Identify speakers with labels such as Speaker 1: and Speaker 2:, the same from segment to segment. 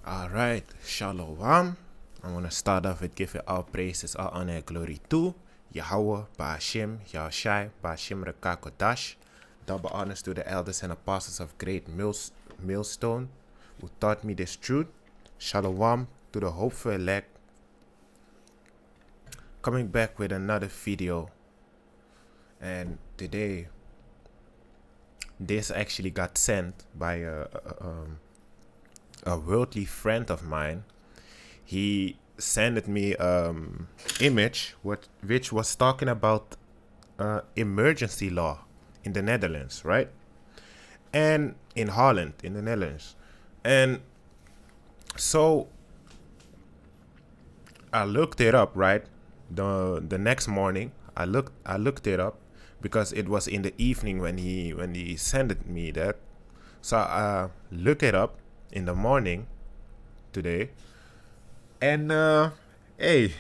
Speaker 1: Alright, Shalom. I want to start off with giving all praises, all honor, and glory to Yahweh, Ba'ashim, Yahushai, Ba'ashim Rekakodash. Double honors to the elders and apostles of great millstone who taught me this truth. Shalom to the hopeful elect. Coming back with another video. And today, this actually got sent by a worldly friend of mine. He sent me image which was talking about emergency law in the Netherlands, right? And in Holland, in the Netherlands. And so I looked it up, right? The next morning, I looked it up because it was in the evening when he sent me that. So I looked it up in the morning today, and hey,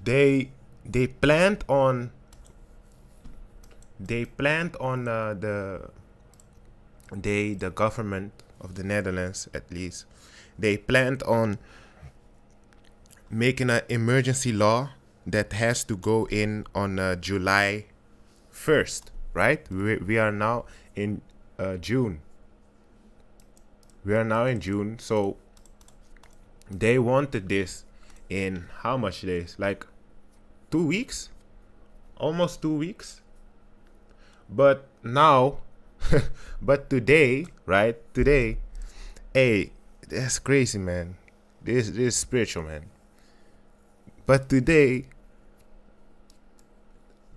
Speaker 1: they planned on the government of the Netherlands, at least they planned on making an emergency law that has to go in on July 1st, right? We are now in June. We are now in June, so they wanted this in how much days? Like 2 weeks? Almost 2 weeks? But now, but today, right? Today, hey, that's crazy, man. This is spiritual, man. But today,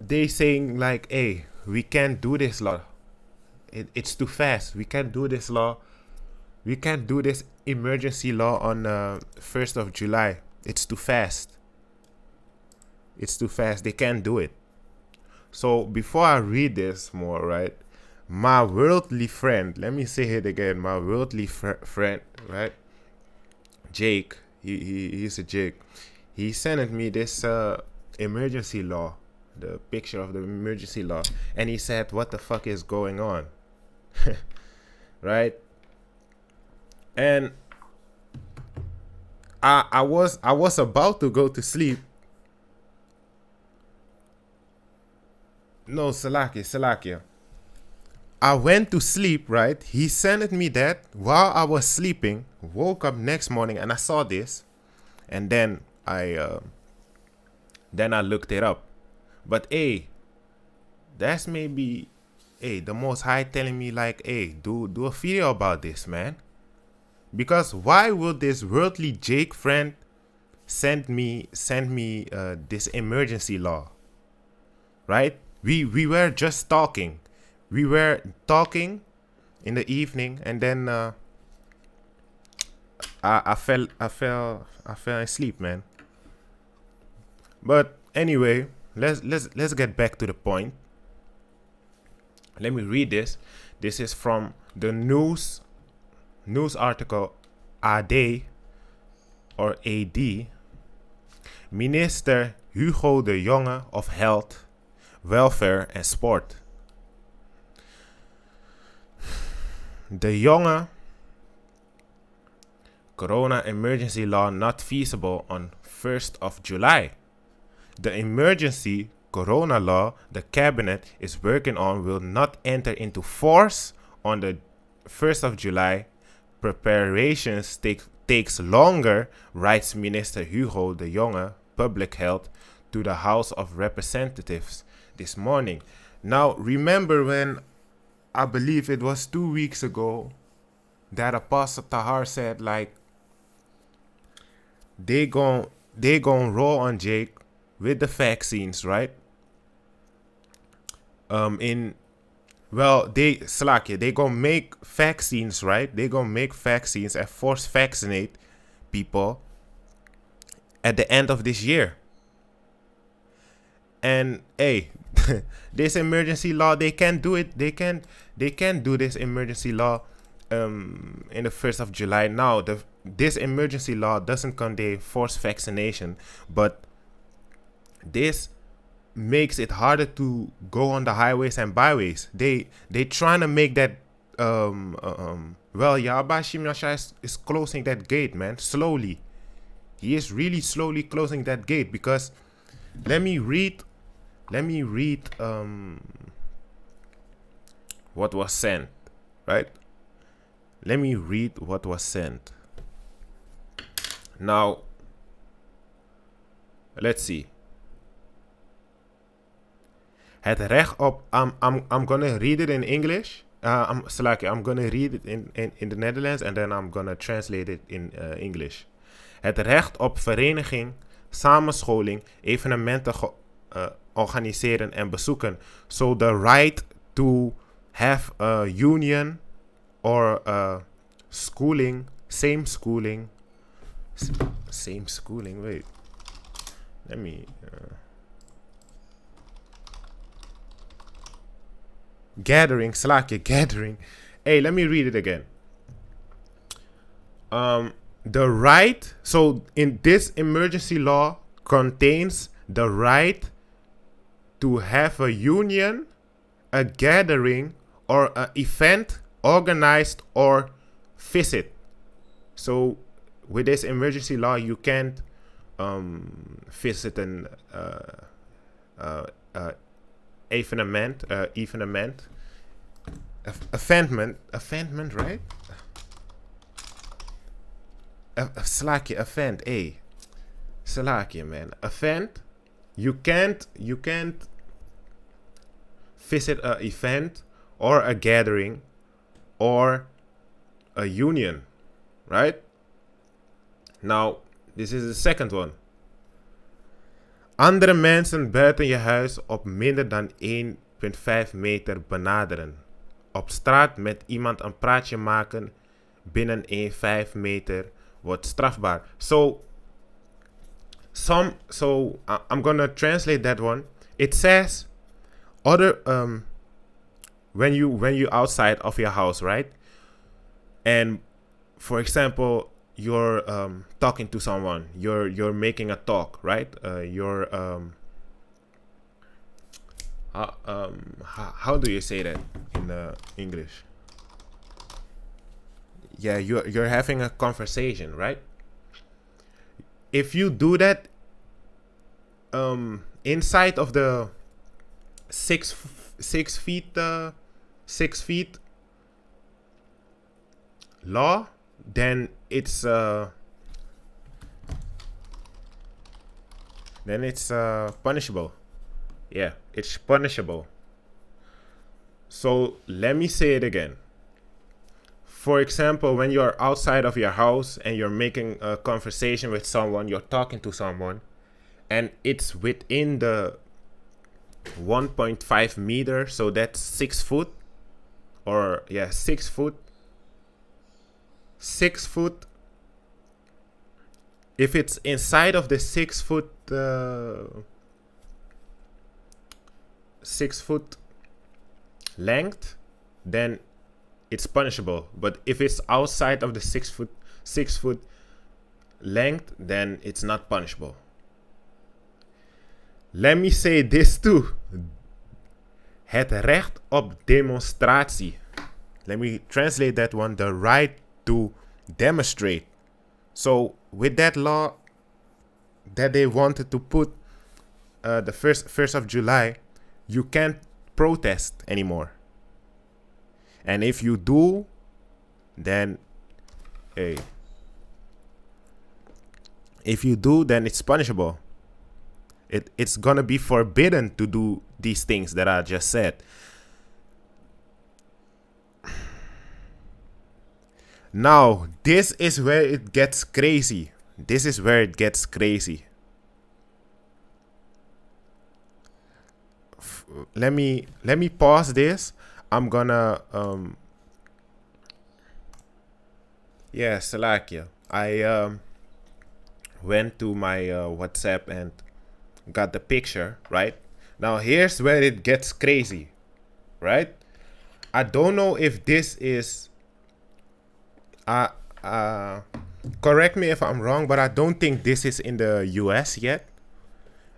Speaker 1: they saying like, hey, we can't do this law. It's too fast. We can't do this law. We can't do this emergency law on 1st of July. It's too fast. It's too fast. They can't do it. So before I read this more, right, my worldly friend, let me say it again, my worldly friend, right, Jake, he's a Jake. He sent me this emergency law, the picture of the emergency law, and he said, what the fuck is going on? Right? And I was about to go to sleep. No, Salakia. I went to sleep, right? He sent me that while I was sleeping. Woke up next morning and I saw this, and then I looked it up. But hey, that's maybe the Most High telling me like, hey, do a video about this, man. Because why would this worldly Jake friend send me this emergency law? Right? We were just talking. We were talking in the evening, and then I fell asleep, man. But anyway, let's get back to the point. Let me read this. This is from the news article AD or AD. Minister Hugo de Jonge of Health, Welfare and Sport. De Jonge, Corona emergency law not feasible on 1st of July. The emergency Corona law the cabinet is working on will not enter into force on the 1st of July. Preparations takes longer, writes Minister Hugo de Jonge, Public Health, to the House of Representatives this morning. Now, remember when, I believe it was 2 weeks ago, that Apostle Tahar said like, they gon' roll on Jake with the vaccines, right? They gonna make vaccines, right? They gonna make vaccines and force vaccinate people at the end of this year. And hey, this emergency law, they can't do it. They can't do this emergency law in the 1st of July. Now, this emergency law doesn't contain forced vaccination, but this makes it harder to go on the highways and byways. They trying to make that well, Yahweh is closing that gate, man, slowly. He is really slowly closing that gate, because let me read what was sent, right? Let me read what was sent. Now, let's see. Het recht op, I'm gonna read it in English. I'm gonna read it in the Netherlands, and then I'm gonna translate it in English. Het recht op vereniging, samenscholing, evenementen organiseren en bezoeken. So the right to have a union or schooling, same schooling. Wait, let me gathering. Hey, let me read it again. The right, so in this emergency law contains the right to have a union, a gathering, or an event organized or visit. So with this emergency law, you can't visit an evenement, right? Event, man. Event. You can't visit an event or a gathering or a union, right? Now, this is the second one. Andere mensen buiten je huis op minder dan 1,5 meter benaderen. Op straat met iemand een praatje maken binnen 1,5 meter wordt strafbaar. So I'm gonna translate that one. It says when you outside of your house, right? And for example, you're talking to someone, you're making a talk, right? How do you say that in English? Yeah, you're having a conversation, right? If you do that inside of the 6 feet law, then it's punishable. Yeah, it's punishable. So let me say it again. For example, when you're outside of your house and you're making a conversation with someone, you're talking to someone, and it's within the 1.5 meter, so that's 6 foot, or 6 foot. 6 foot. If it's inside of the 6 foot, 6 foot length, then it's punishable. But if it's outside of the 6 foot length, then it's not punishable. Let me say this too. Het recht op demonstratie. Let me translate that one. The right to demonstrate. So with that law that they wanted to put the 1st of July, you can't protest anymore. And if you do, then it's punishable. It's gonna be forbidden to do these things that I just said. Now, this is where it gets crazy. Let me pause this. I'm gonna Salakia. I went to my WhatsApp and got the picture, right? Now here's where it gets crazy, right? I don't know if this is correct me if I'm wrong, but I don't think this is in the US yet.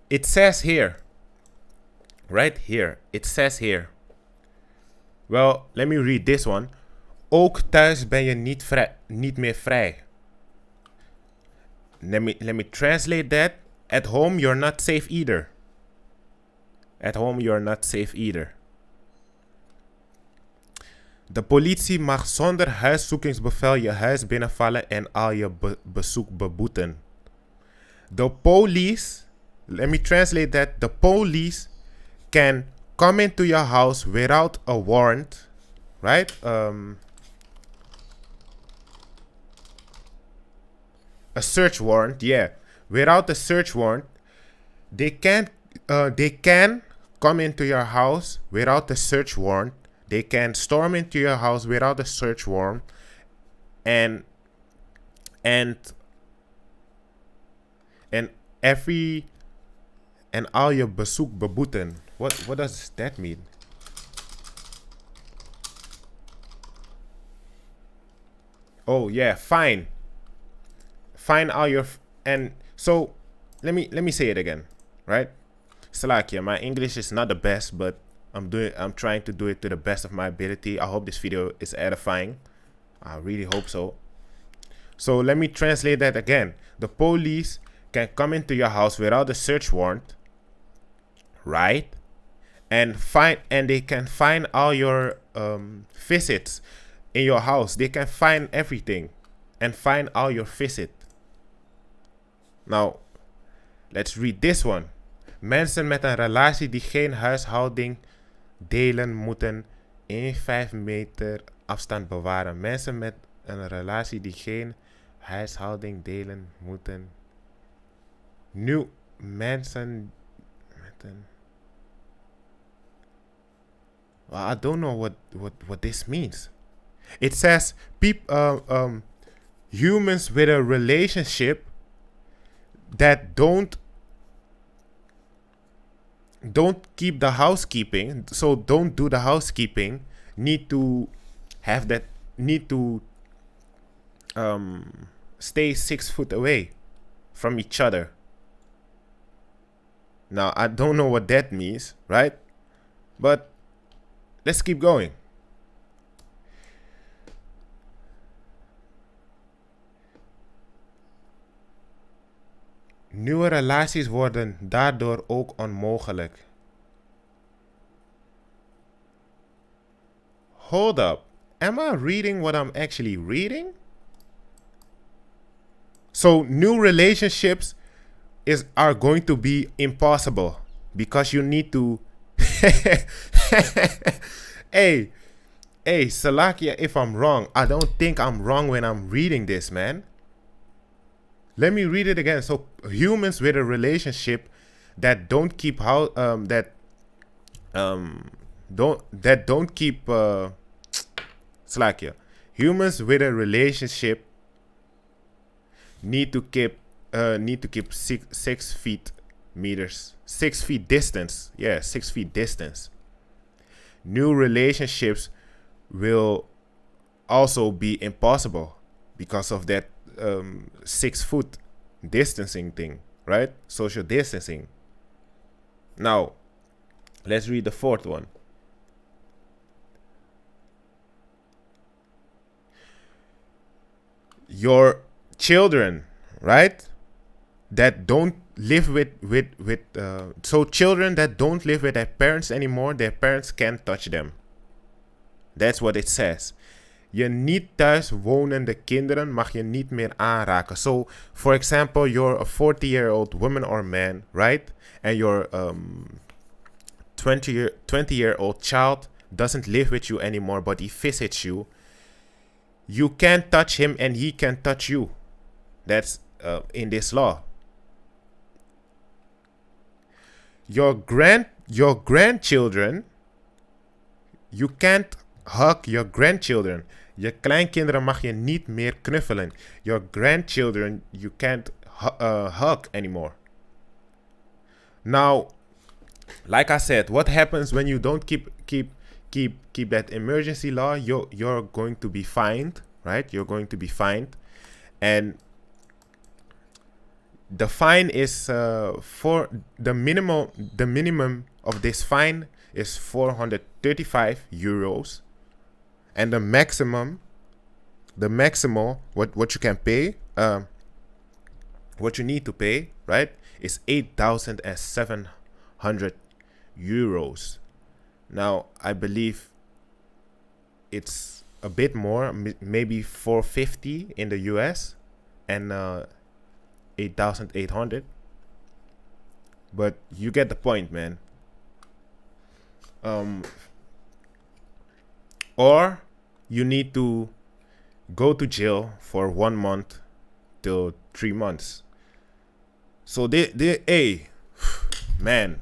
Speaker 1: It says here, right here, it says here. Well, let me read this one. ook thuis ben je niet meer vrij. Let me translate that. At home, you're not safe either. At home, you're not safe either. De politie mag zonder huiszoekingsbevel je huis binnenvallen en al je bezoek beboeten. The police, let me translate that. The police can come into your house without a warrant, right? A search warrant, yeah. Without a search warrant, they can come into your house without a search warrant. They can storm into your house without a search warrant, and al je bezoek beboeten. What does that mean? Oh yeah, fine all your and so let me say it again, right? Salakia, my English is not the best, but I'm trying to do it to the best of my ability. I hope this video is edifying. I really hope so. So let me translate that again. The police can come into your house without a search warrant, right? And they can find all your visits in your house. They can find everything and find all your visits. Now, let's read this one. Mensen met een relatie die geen huishouding delen moeten 1,5 meter afstand bewaren. Mensen met een relatie die geen huishouding delen moeten. Nu, mensen met een... Well, I don't know what this means. It says humans with a relationship that don't keep the housekeeping, so don't do the housekeeping, need to stay 6 foot away from each other. Now, I don't know what that means, right? But let's keep going. Nieuwe relaties worden daardoor ook onmogelijk. Hold up. Am I reading what I'm actually reading? So new relationships are going to be impossible because you need to Hey, Salakia, if I'm wrong, I don't think I'm wrong when I'm reading this, man. Let me read it again. So humans with a relationship that don't keep Slakia. Humans with a relationship need to keep 6 feet meters. 6 feet distance. Yeah, 6 feet distance. New relationships will also be impossible because of that 6 foot distancing thing, right? Social distancing. Now, let's read the fourth one. Your children, right? That don't live so children that don't live with their parents anymore, their parents can't touch them. That's what it says. Je niet thuis wonende kinderen mag je niet meer aanraken. So, for example, you're a 40-year-old woman or man, right? And your 20-year-old child doesn't live with you anymore, but he visits you. You can't touch him and he can touch you. That's in this law. Your grandchildren, you can't hug your grandchildren. Je kleinkinderen mag je niet meer knuffelen. Your grandchildren, you can't hug anymore. Now, like I said, what happens when you don't keep that emergency law? You're going to be fined, right? You're going to be fined, and the fine is for the minimum of this fine is 435 euros. And the maximum, what you can pay, what you need to pay, right, is 8,700 euros. Now, I believe it's a bit more, maybe 450 in the US and 8,800. But you get the point, man. Or you need to go to jail for 1 month till 3 months. So hey, man,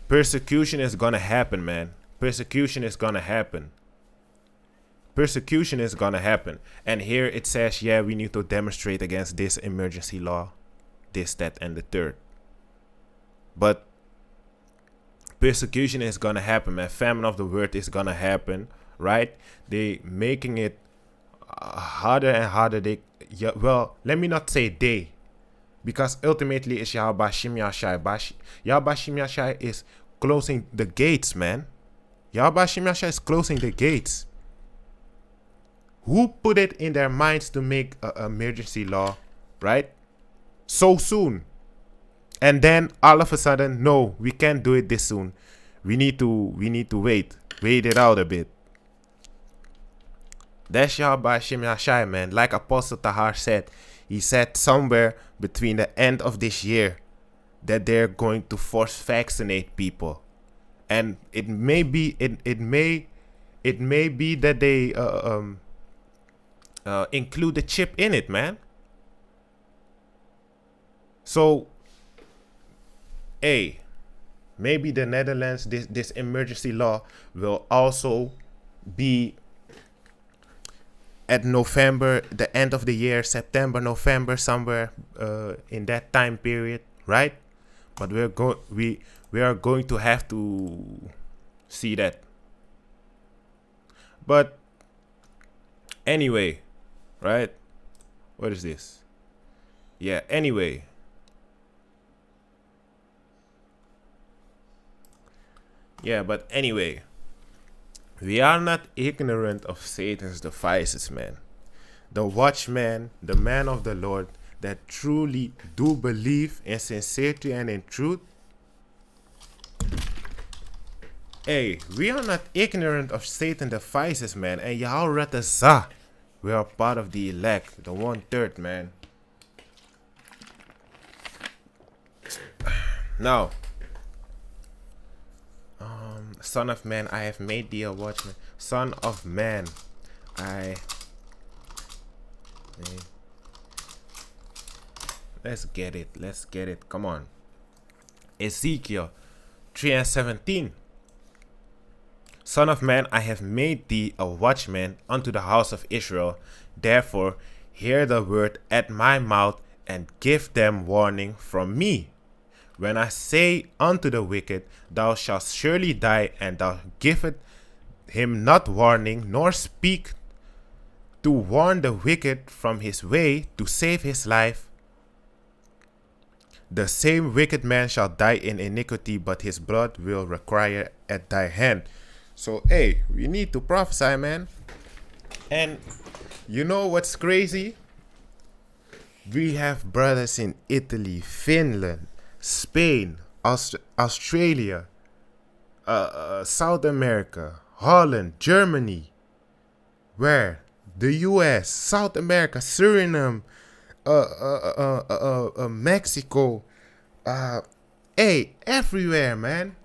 Speaker 1: persecution is gonna happen, man. Persecution is gonna happen. Persecution is gonna happen. And here it says, yeah, we need to demonstrate against this emergency law, this, that, and the third. But persecution is gonna happen, man. Famine of the word is gonna happen, right? They making it harder and harder. Well, let me not say they, because ultimately it's YASHAMIAHLA. YASHAMIAHLA is closing the gates, man. YASHAMIAHLA is closing the gates. Who put it in their minds to make an emergency law, right? So soon. And then all of a sudden, no, we can't do it this soon. We need to wait it out a bit. That's YASHAMIAHLA, man. Like Apostle Tahar said, he said somewhere between the end of this year that they're going to force vaccinate people, and it may be it may be that they include the chip in it, man. So, hey, maybe the Netherlands, this emergency law will also be at November, the end of the year, September, November, somewhere in that time period, right? But we are going to have to see that. But anyway, right? What is this? Yeah, anyway. Yeah, but anyway, we are not ignorant of Satan's devices, man. The watchman, the man of the Lord, that truly do believe in sincerity and in truth. Hey, we are not ignorant of Satan's devices, man. And YAHARAHLA, we are part of the elect, the 1/3, man. Now, Son of man, I have made thee a watchman. Son of man, let's get it. Come on. Ezekiel 3:17. Son of man, I have made thee a watchman unto the house of Israel. Therefore, hear the word at my mouth, and give them warning from me. When I say unto the wicked, thou shalt surely die, and thou givest him not warning, nor speak to warn the wicked from his way, to save his life, the same wicked man shall die in iniquity, but his blood will require at thy hand. So, hey, we need to prophesy, man. And you know what's crazy? We have brothers in Italy, Finland, Spain, Australia, South America, Holland, Germany, where the US, South America, Suriname, Mexico, hey, everywhere, man,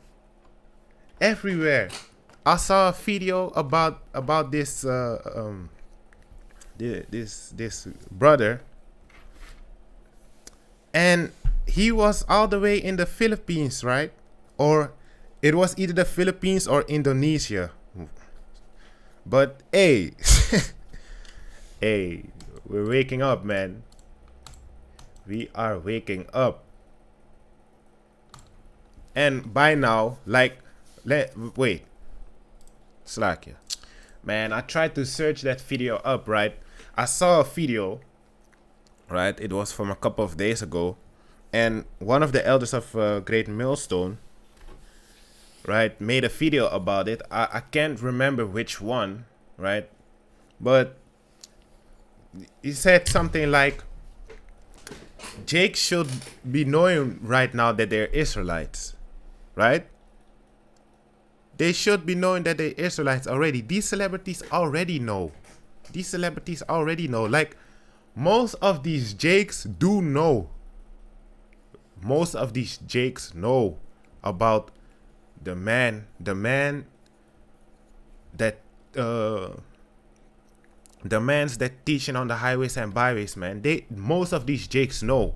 Speaker 1: everywhere. I saw a video about this this brother, and he was all the way in the Philippines, right? Or it was either the Philippines or Indonesia. But hey, hey, we're waking up, man. We are waking up. And by now, like, wait, Slakia. Man, I tried to search that video up, right? I saw a video, right? It was from a couple of days ago. And one of the elders of Great Millstone right, made a video about it. I can't remember which one, right? But he said something like, Jake should be knowing right now that they're Israelites, right? They should be knowing that they're Israelites already. These celebrities already know. These celebrities already know. Like, most of these Jakes do know. Most of these Jakes know about the man that the man's that teaching on the highways and byways, man. Most of these Jakes know,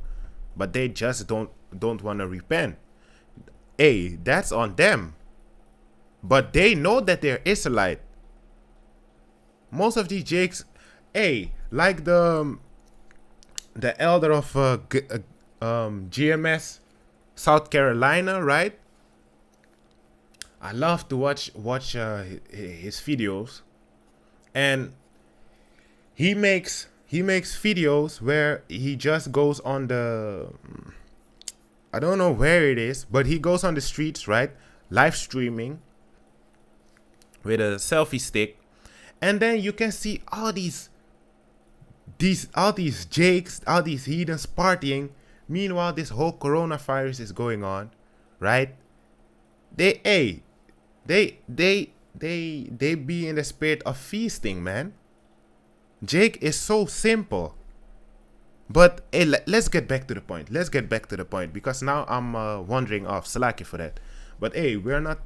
Speaker 1: but they just don't want to repent. Hey, that's on them. But they know that they're Israelite. Most of these Jakes, hey, like the elder of GMS South Carolina, right? I love to watch his videos, and he makes videos where he just goes on the, I don't know where it is, but he goes on the streets, right, live streaming with a selfie stick, and then you can see all these Jakes, all these heathens partying. Meanwhile, this whole coronavirus is going on, right? They be in the spirit of feasting, man. Jake is so simple. But hey, let's get back to the point. Let's get back to the point, because now I'm wandering off. Salaki for that. But hey, we're not.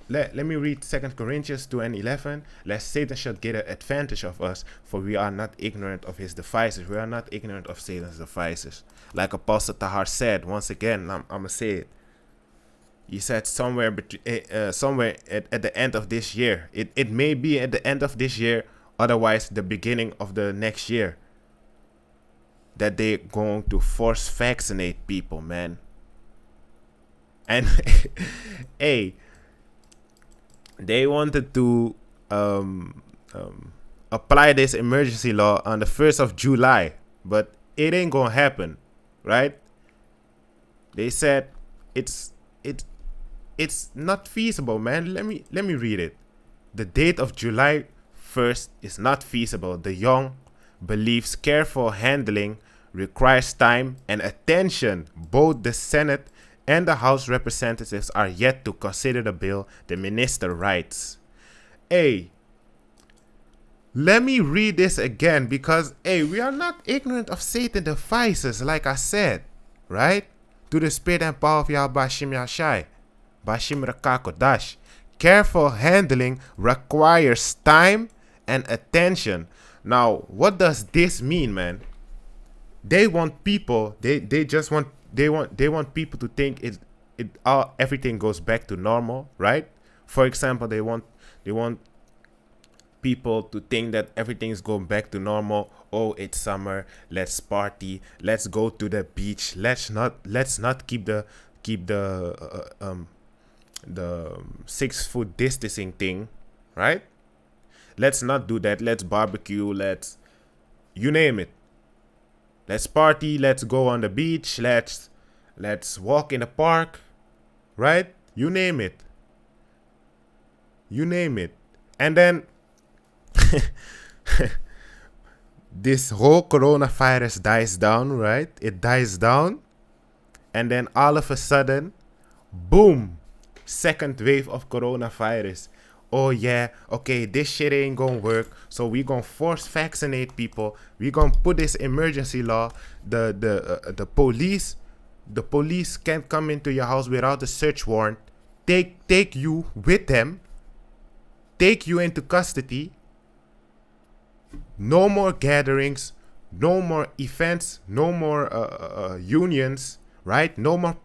Speaker 1: Let me read 2 Corinthians 2:11. Lest Satan should get an advantage of us, for we are not ignorant of his devices. We are not ignorant of Satan's devices. Like Apostle Tahar said, once again, I'm gonna say it. He said somewhere somewhere at the end of this year. It may be at the end of this year, otherwise the beginning of the next year, that they're going to force vaccinate people, man. And hey, they wanted to apply this emergency law on the 1st of July, but it ain't gonna happen, right? They said it's not feasible, man. Let me read it. The date of July 1st is not feasible. The Young believes careful handling requires time and attention. Both the Senate and the House representatives are yet to consider the bill, the minister writes. Hey, let me read this again, because hey, we are not ignorant of Satan's devices, like I said, right? To the spirit and power of Yahweh Bashim Yashai, Bashim Rakakodash. Careful handling requires time and attention. Now, what does this mean, man? They want people, they want people to think everything goes back to normal, right? For example, they want people to think that everything's going back to normal. Oh, it's summer, let's party, let's go to the beach, let's not keep the 6-foot distancing thing, right? Let's not do that. Let's barbecue, you name it. Let's party, let's go on the beach, let's walk in the park, right? You name it. You name it. And then this whole coronavirus dies down, right? It dies down. And then all of a sudden, boom, second wave of coronavirus. Oh yeah, okay, this shit ain't gonna work, so we gonna force vaccinate people. We gonna put this emergency law. The police can't come into your house without a search warrant. Take you with them. Take you into custody. No more gatherings, no more events, no more unions, right? No more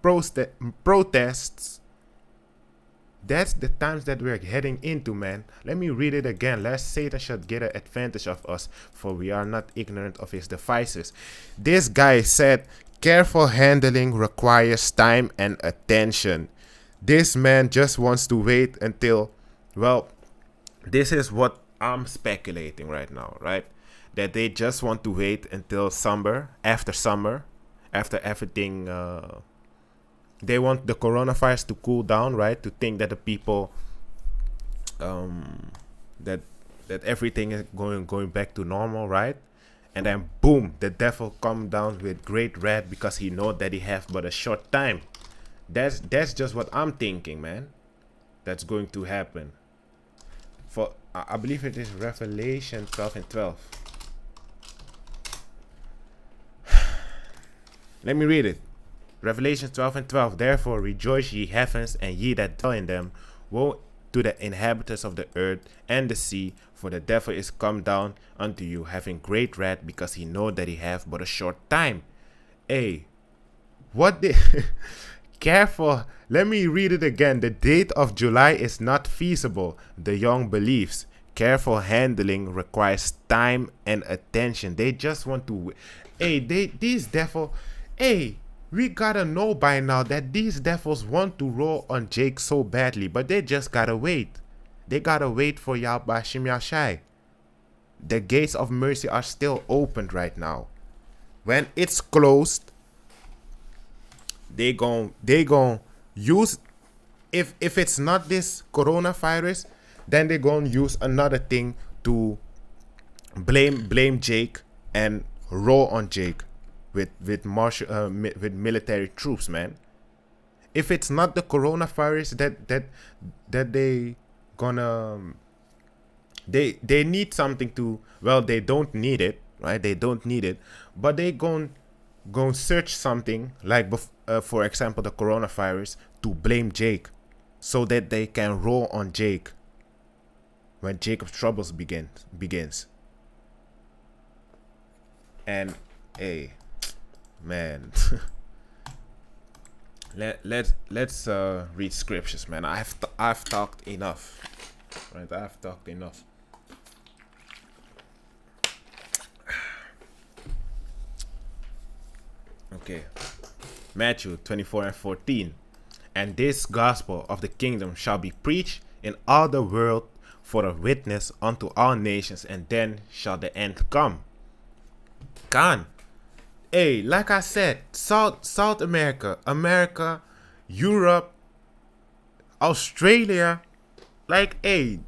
Speaker 1: protests. That's the times that we're heading into, man. Let me read it again. Lest Satan should get an advantage of us, for we are not ignorant of his devices. This guy said, careful handling requires time and attention. This man just wants to wait until, well, this is what I'm speculating right now, right? That they just want to wait until summer, after everything they want the coronavirus to cool down, right? To think that the people, that everything is going back to normal, right? And then boom, the devil come down with great wrath because he know that he have but a short time. That's just what I'm thinking, man. That's going to happen. For I believe it is Revelation 12 and 12. Let me read it. Revelation 12 and 12. Therefore rejoice, ye heavens, and ye that dwell in them. Woe to the inhabitants of the earth and the sea, for the devil is come down unto you, having great wrath, because he know that he have but a short time. Hey, what the... Careful. Let me read it again. The date of July is not feasible, the young believes. Careful handling requires time and attention. They just want to... Hey, these devil... Hey, we gotta know by now that these devils want to roll on Jake so badly, but they just gotta wait. They gotta wait for YASHAMIAHLA. The gates of mercy are still opened right now. When it's closed, they gon' use, if it's not this coronavirus, then they gonna use another thing to blame Jake and roll on Jake with military troops, man. If it's not the coronavirus that they gonna they need something to, well, they don't need it, right? They don't need it, but they go search something like for example the coronavirus to blame Jake, so that they can roll on Jake when Jacob's troubles begins. And hey, man, let's read scriptures, man. I've talked enough, right? I've talked enough. Okay, Matthew 24 and 14. And this gospel of the kingdom shall be preached in all the world for a witness unto all nations, and then shall the end come. Gone. Hey, like I said, South America, Europe, Australia, like, hey,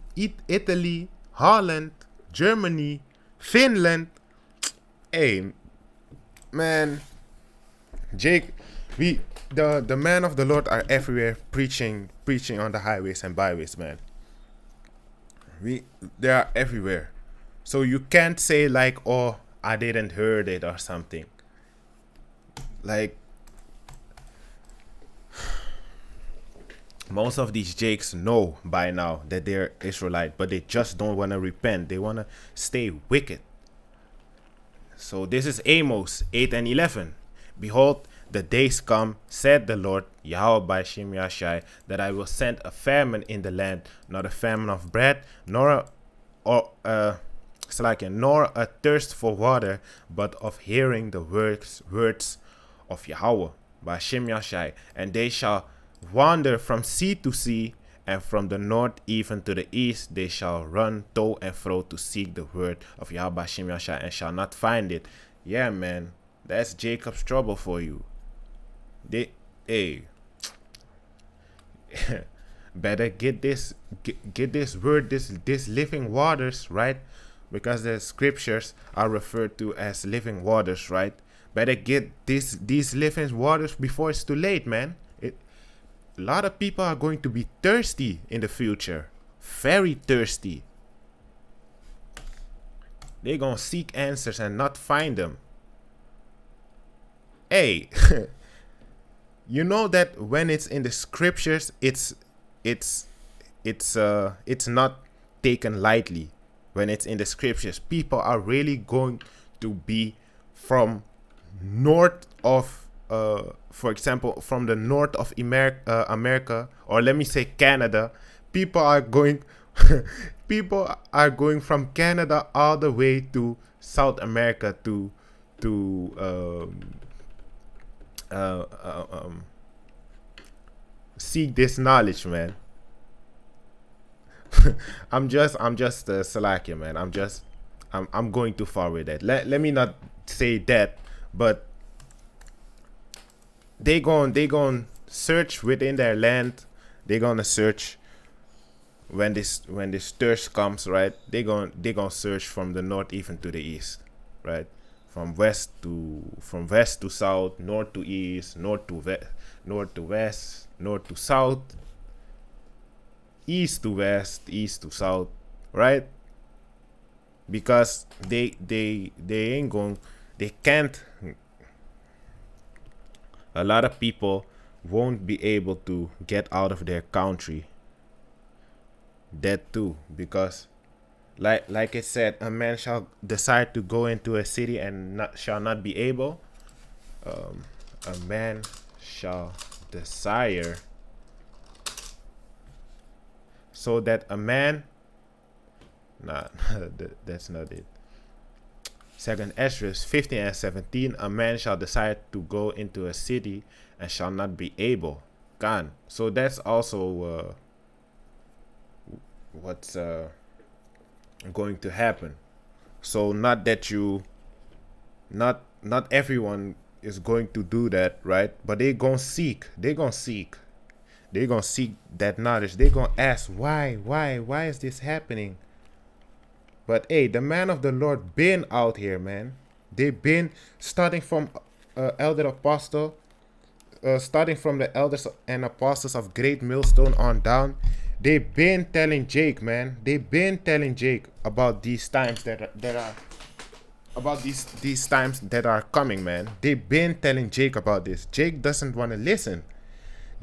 Speaker 1: Italy, Holland, Germany, Finland. Hey, man, Jake, the men of the Lord are everywhere preaching on the highways and byways, man. They are everywhere. So you can't say like, oh, I didn't heard it or something. Like, most of these Jakes know by now that they're Israelite, but they just don't want to repent. They want to stay wicked. So this is Amos 8 and 11. Behold, the days come, said the Lord, Yahweh by Shemiashai, that I will send a famine in the land, not a famine of bread, nor a thirst for water, but of hearing the words of Yahweh by Shemiashai. And they shall wander from sea to sea, and from the north even to the east. They shall run to and fro to seek the word of Yahweh by Shemiashai, and shall not find it. Yeah, man, that's Jacob's trouble for you. Better get this word, this living waters, right? Because the scriptures are referred to as living waters, right? Better get these living waters before it's too late, man. A lot of people are going to be thirsty in the future, very thirsty. They're gonna seek answers and not find them. Hey, you know that when it's in the scriptures, it's not taken lightly. When it's in the scriptures, people are really going to be from north of, for example, from the north of America, or let me say Canada. People are going from Canada all the way to South America to seek this knowledge, man. I'm just Salakia, man. I'm going too far with that. Let me not say that, but they gon search within their land. They're gonna search when this thirst comes, right? They gonna search from the north even to the east, right? From west to south, north to east, north to west, north to south, east to west, east to south, right? Because they ain't going, they can't. A lot of people won't be able to get out of their country. That too, because like it said, a man shall decide to go into a city and shall not be able. A man shall desire, so that a man, nah, that's not it. Second Ezra 15 and 17, a man shall decide to go into a city and shall not be able. Gone. So that's also what's going to happen. So not that not everyone is going to do that, right? But they're gonna seek that knowledge. They're gonna ask, why is this happening? But hey, the man of the Lord been out here, man. They've been starting from elder apostle, starting from the elders and apostles of Great Millstone on down. They've been telling Jake, man. They've been telling Jake about these times that are about these times that are coming, man. They've been telling Jake about this. Jake doesn't want to listen.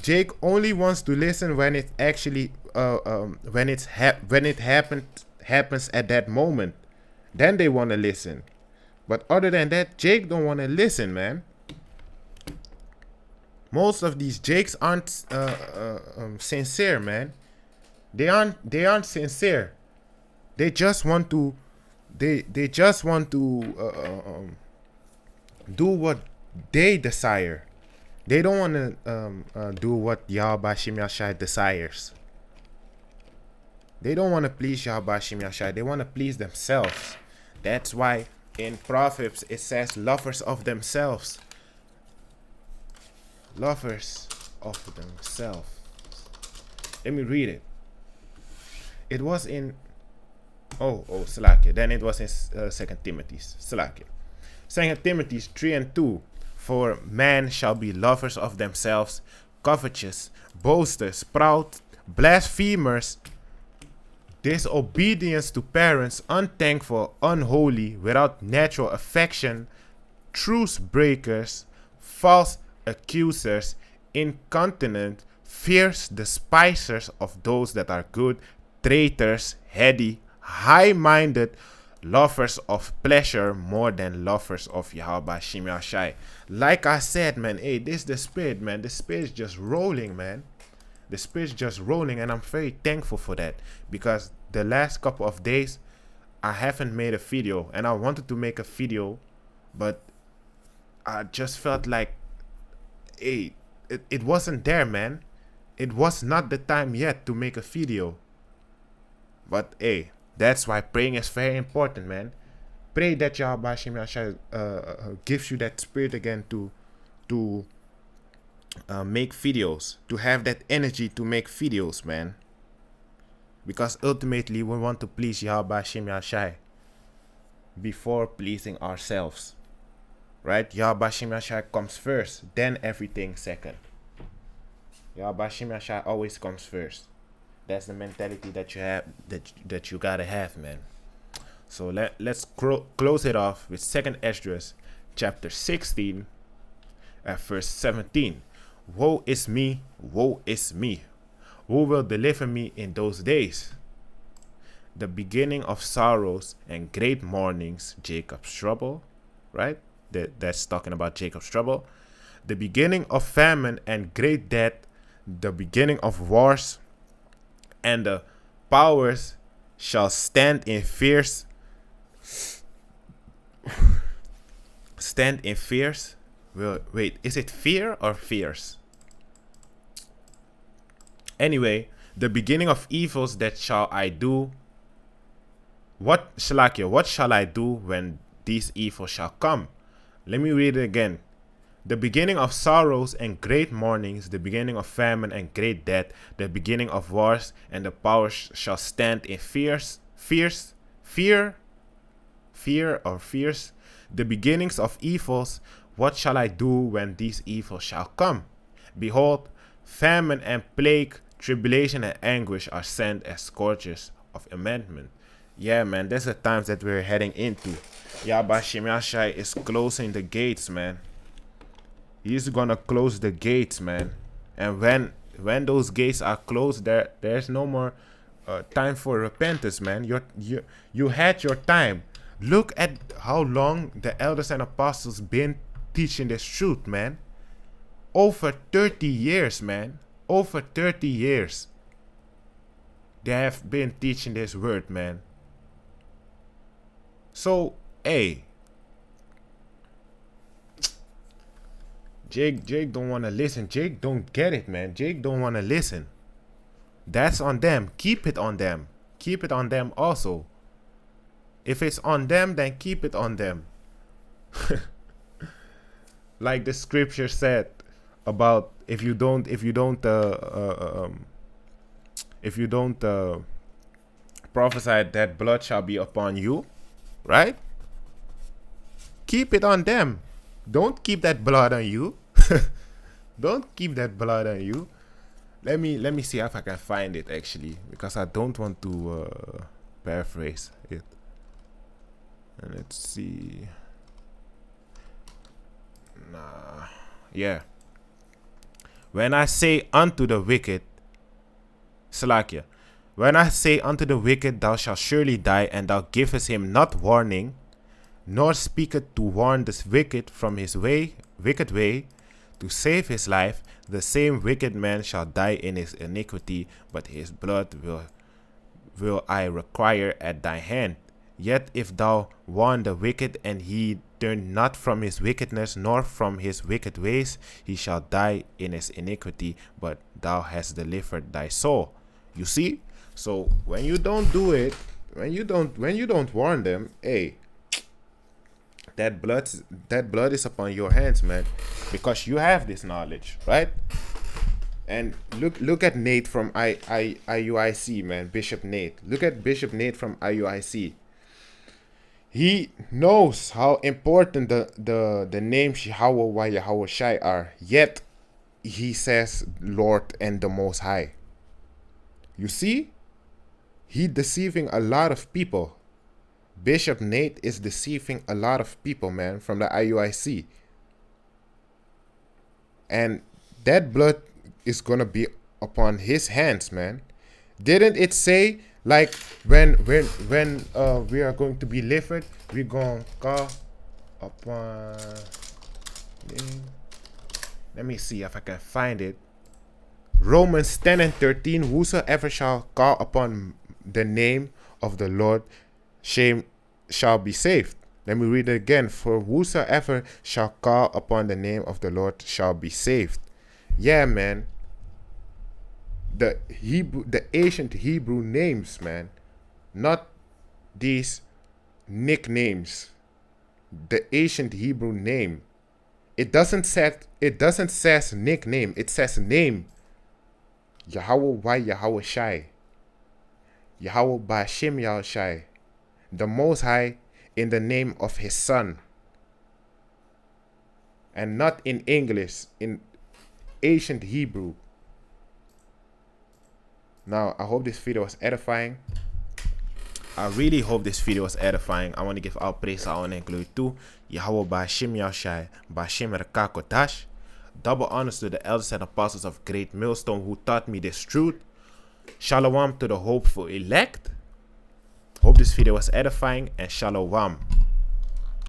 Speaker 1: Jake only wants to listen when it actually when it happens at that moment. Then they want to listen. But other than that, Jake don't want to listen, man. Most of these Jakes aren't sincere, man. They aren't sincere. They just want to do what they desire. They don't want to do what Yahweh Shem Yahshai desires. They don't want to please Yahweh Shem Yahshai. They want to please themselves. That's why in Proverbs it says lovers of themselves. Lovers of themselves. Let me read it. It was in Salakia. Then it was in 2 Timothy. Salakia. 2 Timothy 3 and 2. For man shall be lovers of themselves, covetous, boasters, proud, blasphemers, disobedience to parents, unthankful, unholy, without natural affection, truce breakers, false accusers, incontinent, fierce despisers of those that are good, traitors, heady, high-minded, lovers of pleasure more than lovers of Yahweh Shem Yahshai. Like I said, man, hey, this is the spirit, man. The spirit is just rolling, man. The spirit's just rolling, and I'm very thankful for that, because the last couple of days I haven't made a video, and I wanted to make a video, but I just felt like, hey, it wasn't there, man. It was not the time yet to make a video. But hey, that's why praying is very important, man. Pray that Yahweh Shem Yahshai gives you that spirit again to make videos, to have that energy to make videos, man. Because ultimately we want to please Yahweh Shem Yahshai before pleasing ourselves, right? Yahweh Shem Yahshai comes first, then everything second. Yahweh Shem Yahshai always comes first. That's the mentality that you have, that you gotta have, man. So let's close it off with 2 Ezra chapter 16 at verse 17. Woe is me, woe is me. Who will deliver me in those days? The beginning of sorrows and great mournings, Jacob's trouble, right? That's talking about Jacob's trouble. The beginning of famine and great death, the beginning of wars, and the powers shall stand in fierce wait, is it fear or fierce? Anyway, the beginning of evils that shall I do. What shall I do when these evils shall come? Let me read it again. The beginning of sorrows and great mournings, the beginning of famine and great death, the beginning of wars, and the powers shall stand in fear, the beginnings of evils. What shall I do when these evils shall come? Behold, famine and plague, tribulation and anguish are sent as scourges of amendment. Yeah, man, that's the times that we're heading into. YASHAMIAHLA is closing the gates, man. He's gonna close the gates, man. And when those gates are closed, there's no more time for repentance, man. You had your time. Look at how long the elders and apostles been teaching this truth, man. Over 30 years, man. Over 30 years. They have been teaching this word, man. So, hey. Jake don't want to listen. Jake don't get it, man. Jake don't want to listen. That's on them. Keep it on them. Keep it on them also. If it's on them, then keep it on them. Like the scripture said about if you don't prophesy, that blood shall be upon you, right? Keep it on them. Don't keep that blood on you. Don't keep that blood on you. Let me see if I can find it actually, because I don't want to paraphrase it. And let's see. Nah. Yeah. When I say unto the wicked, Salakia, when I say unto the wicked, thou shalt surely die, and thou givest him not warning, nor speaketh to warn the wicked from his wicked way, to save his life, the same wicked man shall die in his iniquity, but his blood will I require at thy hand. Yet if thou warn the wicked, and he turn not from his wickedness, nor from his wicked ways, he shall die in his iniquity, but thou hast delivered thy soul. You see? So when you don't do it, when you don't warn them, hey, that blood is upon your hands, man, because you have this knowledge, right? And look at Nate from IUIC, man, Bishop Nate. Look at Bishop Nate from IUIC. He knows how important the name Yahweh Shai are, yet he says Lord and the Most High. You see? He deceiving a lot of people. Bishop Nate is deceiving a lot of people, man, from the IUIC. And that blood is gonna be upon his hands, man. Didn't it say, like, when we are going to be delivered, we're gonna call upon, let me see if I can find it. Romans 10 and 13, whosoever shall call upon the name of the Lord shall be saved. Let me read it again. For whosoever shall call upon the name of the Lord shall be saved. Yeah, man. The ancient Hebrew names, man, not these nicknames. The ancient Hebrew name. It doesn't say nickname. It says name. Yahweh Yahweh Shai. Yahweh Ba'Shem Yahweh Shai. The Most High, in the name of his Son. And not in English, in ancient Hebrew. Now, I hope this video was edifying. I really hope this video was edifying. I want to give all praise, honor, and glory to Yahweh Ba'Shem Yahweh Shai, Ba'Shem Rekakotash. Double honors to the elders and apostles of Great Millstone who taught me this truth. Shalom to the hopeful elect. Hope this video was edifying, and shalom.